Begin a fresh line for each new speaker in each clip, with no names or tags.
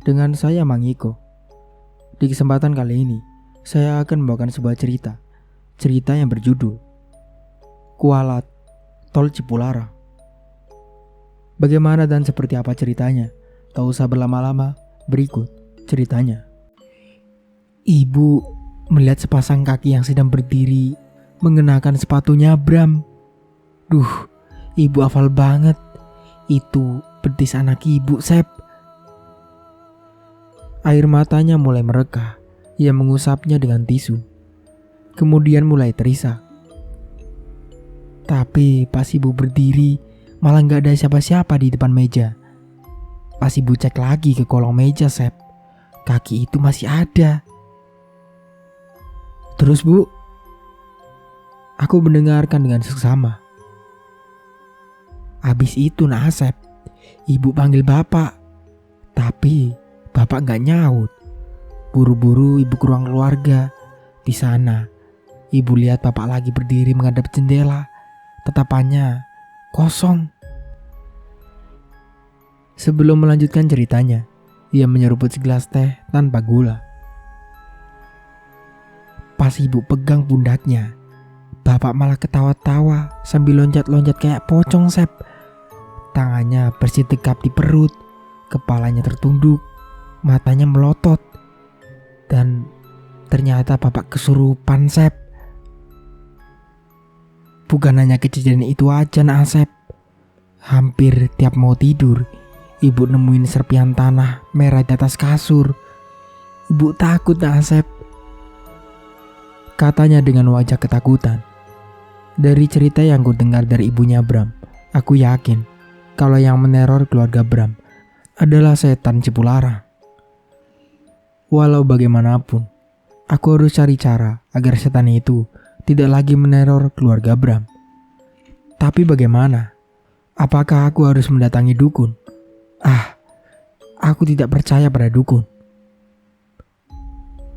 Dengan saya Mangiko. Di kesempatan kali ini, saya akan membawakan sebuah cerita yang berjudul Kualat Tol Cipularang. Bagaimana dan seperti apa ceritanya? Tak usah berlama-lama, berikut ceritanya. Ibu melihat sepasang kaki yang sedang berdiri mengenakan sepatunya Bram. Ibu hafal banget. Itu betis anak ibu, Sep. Air matanya mulai merekah. Ia mengusapnya dengan tisu. Kemudian mulai terisak. Tapi pas ibu berdiri, malah gak ada siapa-siapa di depan meja. Pas ibu cek lagi ke kolong meja, Sep, kaki itu masih ada. Terus, Bu? Aku mendengarkan dengan seksama. Habis itu Sep, ibu panggil bapak. Tapi bapak gak nyaut. Buru-buru ibu ke ruang keluarga. Di sana, ibu lihat bapak lagi berdiri menghadap jendela. Tatapannya kosong. Sebelum melanjutkan ceritanya, ia menyeruput segelas teh tanpa gula. Pas ibu pegang pundaknya, bapak malah ketawa-tawa sambil loncat-loncat kayak pocong, Sep. Tangannya bersitekap di perut, kepalanya tertunduk, matanya melotot. Dan ternyata bapak kesurupan, Sep. Bukan hanya kejadian itu aja, Sep. Hampir tiap mau tidur, ibu nemuin serpihan tanah merah di atas kasur. Ibu takut, Sep, katanya dengan wajah ketakutan. Dari cerita yang ku dengar dari ibunya Bram, aku yakin kalau yang meneror keluarga Bram adalah setan Cipularang. Walau bagaimanapun, aku harus cari cara agar setan itu tidak lagi meneror keluarga Bram. Tapi bagaimana? Apakah aku harus mendatangi dukun? Aku tidak percaya pada dukun.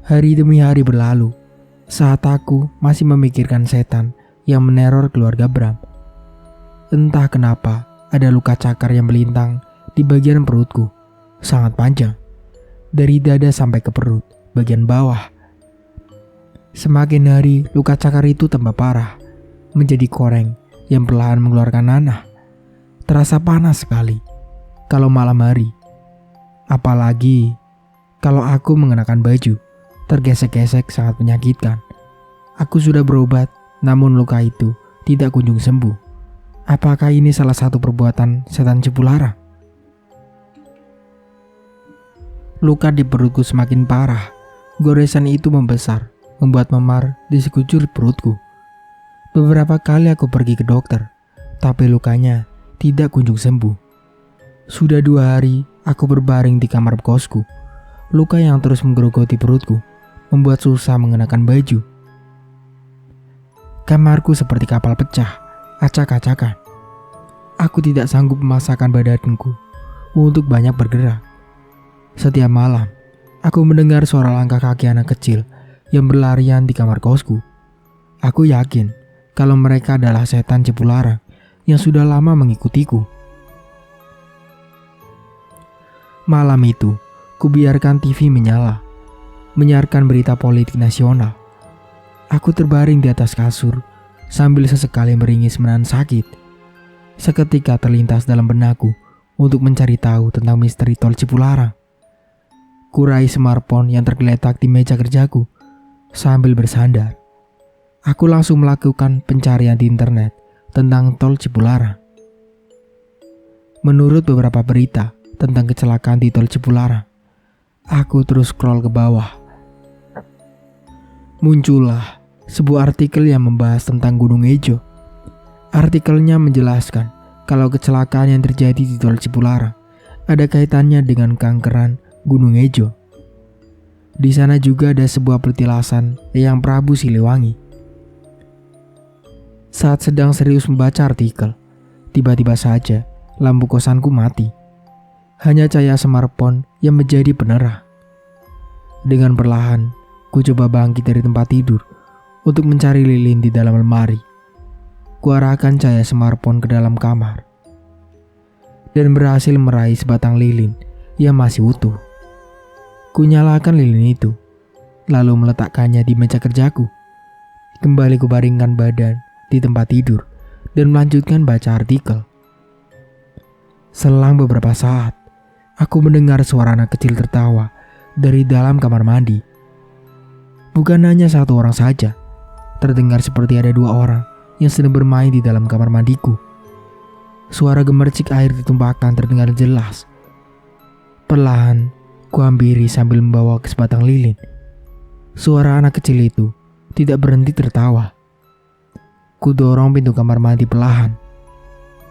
Hari demi hari berlalu, saat aku masih memikirkan setan yang meneror keluarga Bram. Entah kenapa ada luka cakar yang melintang di bagian perutku, sangat panjang, dari dada sampai ke perut bagian bawah. Semakin hari luka cakar itu tambah parah, menjadi koreng yang perlahan mengeluarkan nanah. Terasa panas sekali kalau malam hari. Apalagi kalau aku mengenakan baju, tergesek-gesek sangat menyakitkan. Aku sudah berobat, namun luka itu tidak kunjung sembuh. Apakah ini salah satu perbuatan setan Cipularang? Luka di perutku semakin parah. Goresan itu membesar, membuat memar di sekujur perutku. Beberapa kali aku pergi ke dokter, tapi lukanya tidak kunjung sembuh. Sudah 2 hari aku berbaring di kamar kosku. Luka yang terus menggerogoti perutku membuat susah mengenakan baju. Kamarku seperti kapal pecah, acak-acakan. Aku tidak sanggup memaksakan badanku untuk banyak bergerak. Setiap malam, aku mendengar suara langkah kaki anak kecil yang berlarian di kamar kosku. Aku yakin kalau mereka adalah setan Cipularang yang sudah lama mengikutiku. Malam itu, kubiarkan TV menyala, menyiarkan berita politik nasional. Aku terbaring di atas kasur, sambil sesekali meringis menahan sakit. Seketika terlintas dalam benakku untuk mencari tahu tentang misteri tol Cipularang. Kurai smartphone yang tergeletak di meja kerjaku, sambil bersandar. Aku langsung melakukan pencarian di internet tentang tol Cipularang. Menurut beberapa berita tentang kecelakaan di tol Cipularang, aku terus scroll ke bawah. Muncullah sebuah artikel yang membahas tentang Gunung Ejo. Artikelnya menjelaskan kalau kecelakaan yang terjadi di tol Cipularang ada kaitannya dengan kankeran Gunung Ejo. Di sana juga ada sebuah petilasan Eyang Prabu Siliwangi. Saat sedang serius membaca artikel, tiba-tiba saja lampu kosanku mati. Hanya cahaya smartphone yang menjadi penerang. Dengan perlahan, ku coba bangkit dari tempat tidur untuk mencari lilin di dalam lemari. Kuarahkan cahaya smartphone ke dalam kamar dan berhasil meraih sebatang lilin yang masih utuh. Kunyalakan lilin itu, lalu meletakkannya di meja kerjaku. Kembali kubaringkan badan di tempat tidur dan melanjutkan baca artikel. Selang beberapa saat, aku mendengar suara anak kecil tertawa dari dalam kamar mandi. Bukan hanya satu orang saja, terdengar seperti ada dua orang yang sedang bermain di dalam kamar mandiku. Suara gemercik air ditumpahkan terdengar jelas. Perlahan, kuhampiri sambil membawa ke sebatang lilin. Suara anak kecil itu tidak berhenti tertawa. Kudorong pintu kamar mandi perlahan.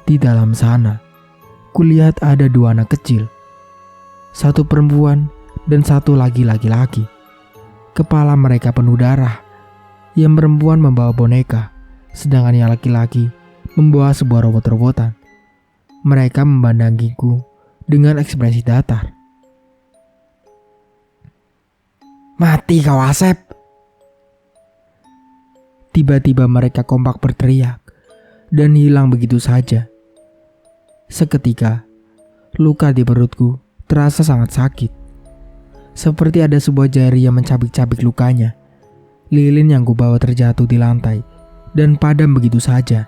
Di dalam sana, kulihat ada dua anak kecil. Satu perempuan dan satu lagi laki-laki. Kepala mereka penuh darah. Yang perempuan membawa boneka, sedangkan yang laki-laki membawa sebuah robot-robotan. Mereka memandangiku dengan ekspresi datar. "Mati kau Asep!" Tiba-tiba mereka kompak berteriak dan hilang begitu saja. Seketika, luka di perutku terasa sangat sakit. Seperti ada sebuah jari yang mencabik-cabik lukanya. Lilin yang kubawa terjatuh di lantai dan padam begitu saja.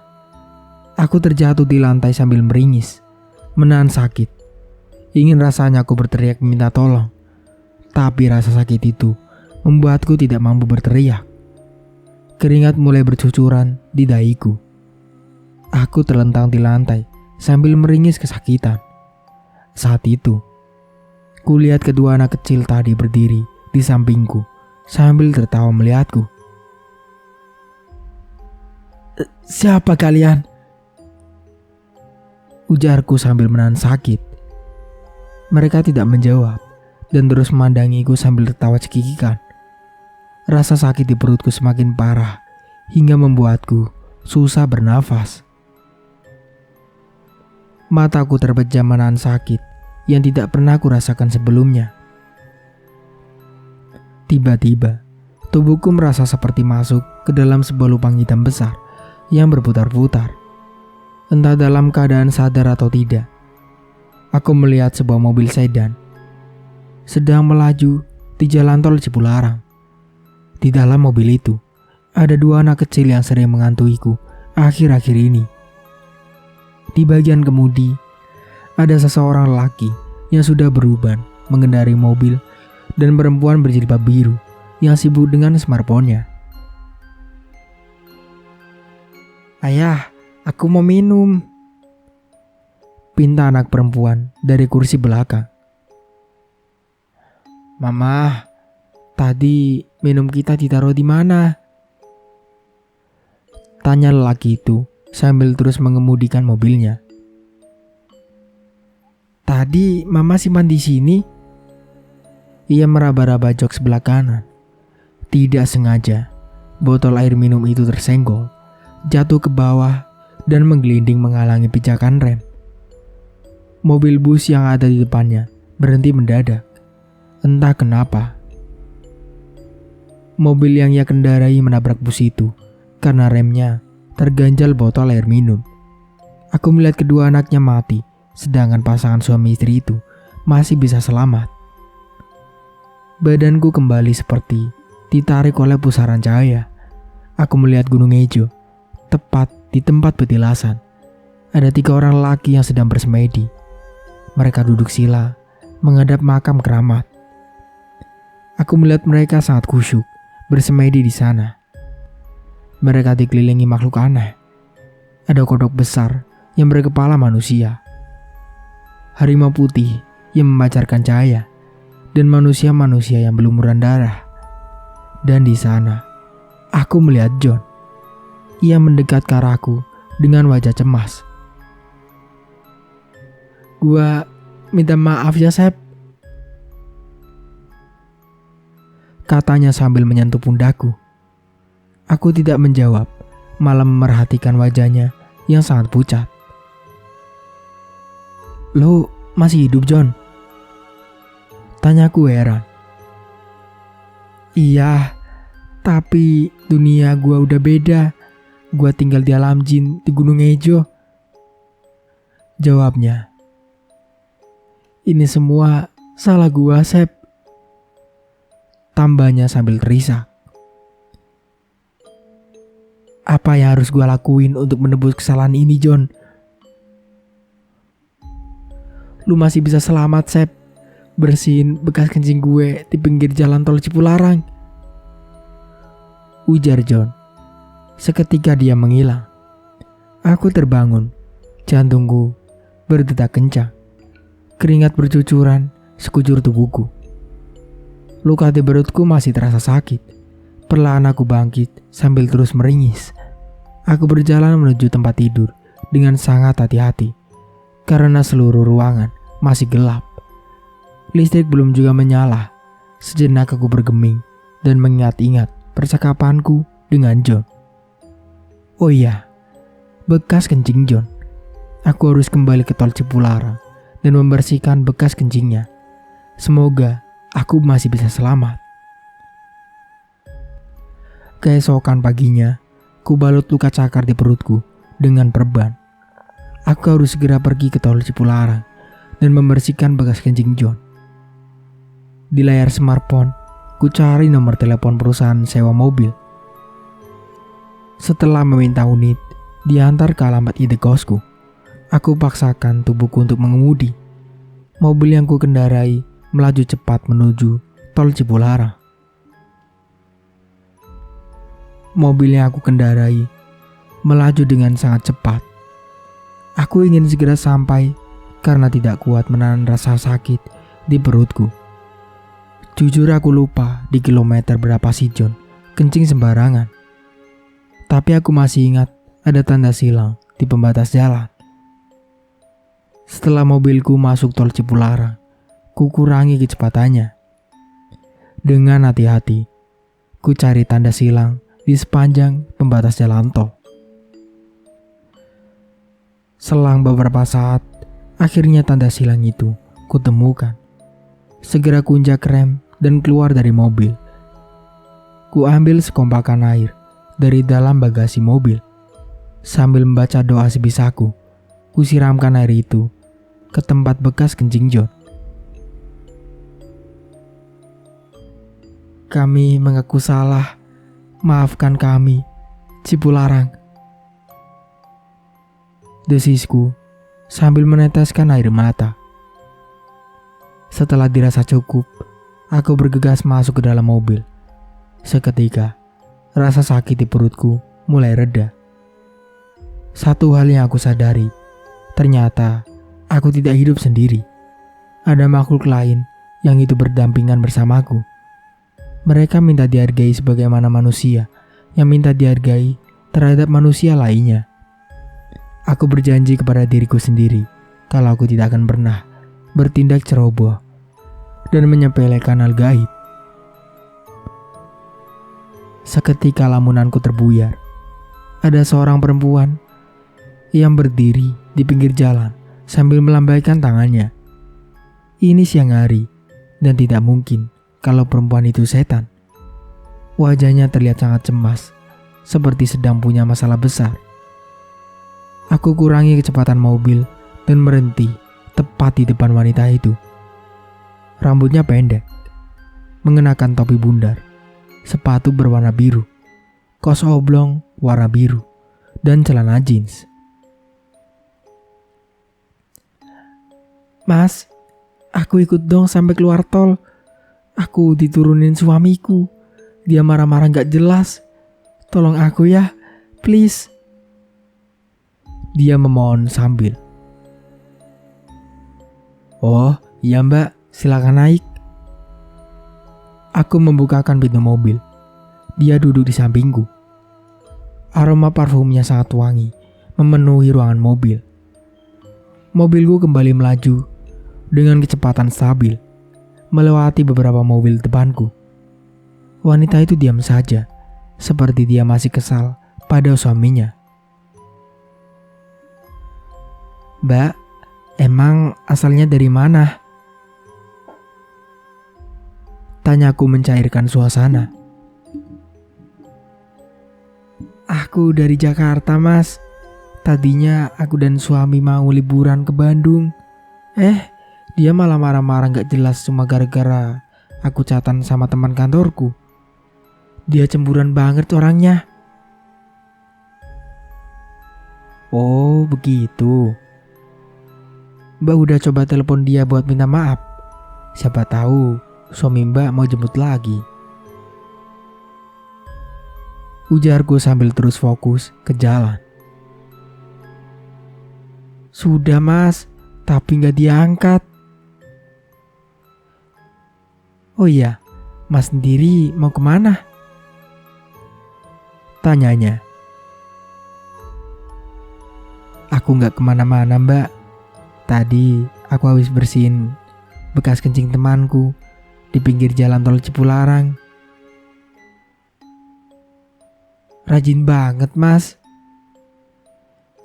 Aku terjatuh di lantai sambil meringis, menahan sakit. Ingin rasanya aku berteriak minta tolong, tapi rasa sakit itu membuatku tidak mampu berteriak. Keringat mulai bercucuran di dahiku. Aku terlentang di lantai sambil meringis kesakitan. Saat itu, kulihat kedua anak kecil tadi berdiri di sampingku sambil tertawa melihatku. "Siapa kalian?" ujarku sambil menahan sakit. Mereka tidak menjawab dan terus memandangiku sambil tertawa cekikikan. Rasa sakit di perutku semakin parah hingga membuatku susah bernafas. Mataku terpejam menahan sakit yang tidak pernah kurasakan sebelumnya. Tiba-tiba, tubuhku merasa seperti masuk ke dalam sebuah lubang hitam besar yang berputar-putar. Entah dalam keadaan sadar atau tidak, aku melihat sebuah mobil sedan sedang melaju di jalan tol Cipularang. Di dalam mobil itu, ada dua anak kecil yang sering mengantuiku akhir-akhir ini. Di bagian kemudi, ada seseorang lelaki yang sudah beruban mengendarai mobil dan perempuan berjilbab biru yang sibuk dengan smartphone-nya. "Ayah, aku mau minum," pinta anak perempuan dari kursi belakang. "Mama, tadi minum kita ditaruh di mana?" tanya lelaki itu sambil terus mengemudikan mobilnya. "Tadi Mama simpan di sini." Ia meraba-raba jok sebelah kanan. Tidak sengaja, botol air minum itu tersenggol, jatuh ke bawah dan menggelinding menghalangi pijakan rem. Mobil bus yang ada di depannya berhenti mendadak. Entah kenapa, mobil yang ia kendarai menabrak bus itu karena remnya terganjal botol air minum. Aku melihat kedua anaknya mati, sedangkan pasangan suami istri itu masih bisa selamat. Badanku kembali seperti ditarik oleh pusaran cahaya. Aku melihat Gunung Ejo, tepat di tempat petilasan. Ada 3 orang lelaki yang sedang bersemedi. Mereka duduk sila, menghadap makam keramat. Aku melihat mereka sangat khusyuk, bersemedi di sana. Mereka dikelilingi makhluk aneh. Ada kodok besar yang berkepala manusia, harimau putih yang memancarkan cahaya, dan manusia-manusia yang berlumuran darah. Dan di sana, aku melihat John. Ia mendekat ke arahku dengan wajah cemas. "Gua minta maaf ya, Sep," katanya sambil menyentuh pundakku. Aku tidak menjawab, malah memerhatikan wajahnya yang sangat pucat. "Lo masih hidup, John?" tanyaku heran. "Iya, tapi dunia gua udah beda. Gua tinggal di alam jin di Gunung Ejo," jawabnya. "Ini semua salah gua, Sep. tambahnya sambil terisak. Apa yang harus gue lakuin untuk menebus kesalahan ini, John? Lu masih bisa selamat, Sep. Bersihin bekas kencing gue di pinggir jalan tol Cipularang, ujar John. Seketika dia menghilang. Aku terbangun. Jantungku berdetak kencang. Keringat bercucuran sekujur tubuhku. Luka di perutku masih terasa sakit. Perlahan aku bangkit sambil terus meringis. Aku berjalan menuju tempat tidur dengan sangat hati-hati karena seluruh ruangan masih gelap. Listrik belum juga menyala. Sejenak aku bergeming dan mengingat-ingat percakapanku dengan John. Oh iya, bekas kencing John. Aku harus kembali ke tol Cipularang dan membersihkan bekas kencingnya. Semoga aku masih bisa selamat. Keesokan paginya, ku balut luka cakar di perutku dengan perban. Aku harus segera pergi ke tol Cipularang dan membersihkan bekas kencing John. Di layar smartphone, ku cari nomor telepon perusahaan sewa mobil. Setelah meminta unit diantar ke alamat ide kosku, aku paksakan tubuhku untuk mengemudi. Mobil yang ku kendarai melaju cepat menuju tol Cipularang. Mobil yang aku kendarai melaju dengan sangat cepat. Aku ingin segera sampai karena tidak kuat menahan rasa sakit di perutku. Jujur aku lupa di kilometer berapa sih John kencing sembarangan. Tapi aku masih ingat ada tanda silang di pembatas jalan. Setelah mobilku masuk tol Cipularang, ku kurangi kecepatannya. Dengan hati-hati, ku cari tanda silang di sepanjang pembatas jalan tol. Selang beberapa saat, akhirnya tanda silang itu kutemukan. Segera kunjak rem dan keluar dari mobil. Ku ambil sekompakan air dari dalam bagasi mobil. Sambil membaca doa sebisaku, ku siramkan air itu ke tempat bekas kencing John. Kami mengaku salah. Maafkan kami, Cipularang. Desisku sambil meneteskan air mata. Setelah dirasa cukup, aku bergegas masuk ke dalam mobil. Seketika, rasa sakit di perutku mulai reda. Satu hal yang aku sadari, ternyata aku tidak hidup sendiri. Ada makhluk lain yang itu berdampingan bersamaku. Mereka minta dihargai sebagaimana manusia yang minta dihargai terhadap manusia lainnya. Aku berjanji kepada diriku sendiri kalau aku tidak akan pernah bertindak ceroboh dan menyepelekan hal gaib. Seketika lamunanku terbuyar. Ada seorang perempuan yang berdiri di pinggir jalan sambil melambaikan tangannya. Ini siang hari dan tidak mungkin kalau perempuan itu setan. Wajahnya terlihat sangat cemas, seperti sedang punya masalah besar. Aku kurangi kecepatan mobil dan berhenti tepat di depan wanita itu. Rambutnya pendek, mengenakan topi bundar, sepatu berwarna biru, kaos oblong warna biru, dan celana jeans. Mas, aku ikut dong sampai keluar tol. Aku diturunin suamiku. Dia marah-marah gak jelas. Tolong aku ya, please. Dia memohon sambil. Oh, iya mbak, silakan naik. Aku membukakan pintu mobil. Dia duduk di sampingku. Aroma parfumnya sangat wangi, memenuhi ruangan mobil. Mobilku kembali melaju dengan kecepatan stabil, melewati beberapa mobil depanku. Wanita itu diam saja, seperti dia masih kesal pada suaminya. Mbak, emang asalnya dari mana? Tanyaku mencairkan suasana. Aku dari Jakarta, Mas. Tadinya aku dan suami mau liburan ke Bandung. Dia malah marah-marah gak jelas cuma gara-gara aku chatan sama teman kantorku. Dia cemburuan banget orangnya. Oh begitu. Mbak udah coba telepon dia buat minta maaf. Siapa tahu suami Mbak mau jemput lagi. Ujarku sambil terus fokus ke jalan. Sudah mas, tapi gak diangkat. Oh iya, mas sendiri mau kemana? Tanyanya. Aku gak kemana-mana mbak. Tadi aku habis bersihin bekas kencing temanku di pinggir jalan tol Cipularang. Rajin banget mas.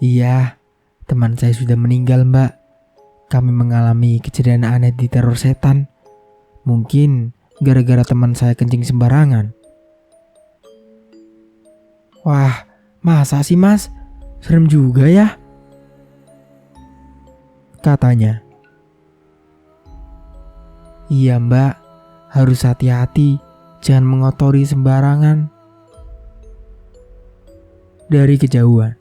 Iya, teman saya sudah meninggal mbak. Kami mengalami kejadian aneh di teror setan. Mungkin gara-gara teman saya kencing sembarangan. Wah, masa sih mas? Serem juga ya, katanya. Iya mbak, harus hati-hati, jangan mengotori sembarangan. Dari kejauhan,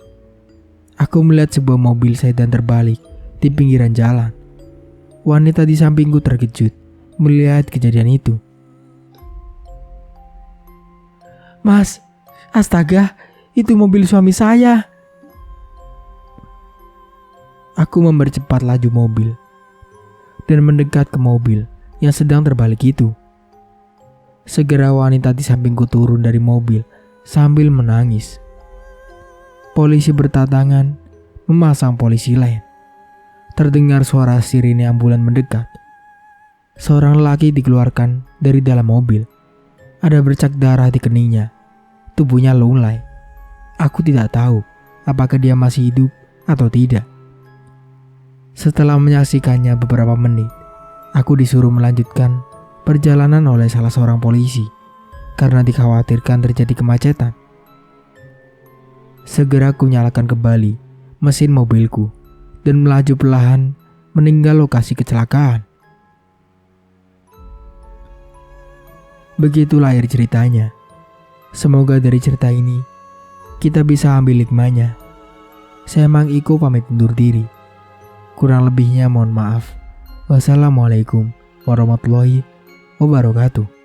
aku melihat sebuah mobil sedan terbalik di pinggiran jalan. Wanita di sampingku terkejut melihat kejadian itu. Mas, astaga, itu mobil suami saya. Aku mempercepat laju mobil dan mendekat ke mobil yang sedang terbalik itu. Segera wanita di sampingku turun dari mobil sambil menangis. Polisi berdatangan memasang polisi lain. Terdengar suara sirine ambulan mendekat. Seorang lelaki dikeluarkan dari dalam mobil. Ada bercak darah di keningnya. Tubuhnya lunglai. Aku tidak tahu apakah dia masih hidup atau tidak. Setelah menyaksikannya beberapa menit, aku disuruh melanjutkan perjalanan oleh salah seorang polisi karena dikhawatirkan terjadi kemacetan. Segera aku nyalakan kembali mesin mobilku dan melaju perlahan meninggal lokasi kecelakaan. Begitulah akhir ceritanya. Semoga dari cerita ini kita bisa ambil hikmahnya. Saya Mang Iko pamit undur diri. Kurang lebihnya mohon maaf. Wassalamualaikum warahmatullahi wabarakatuh.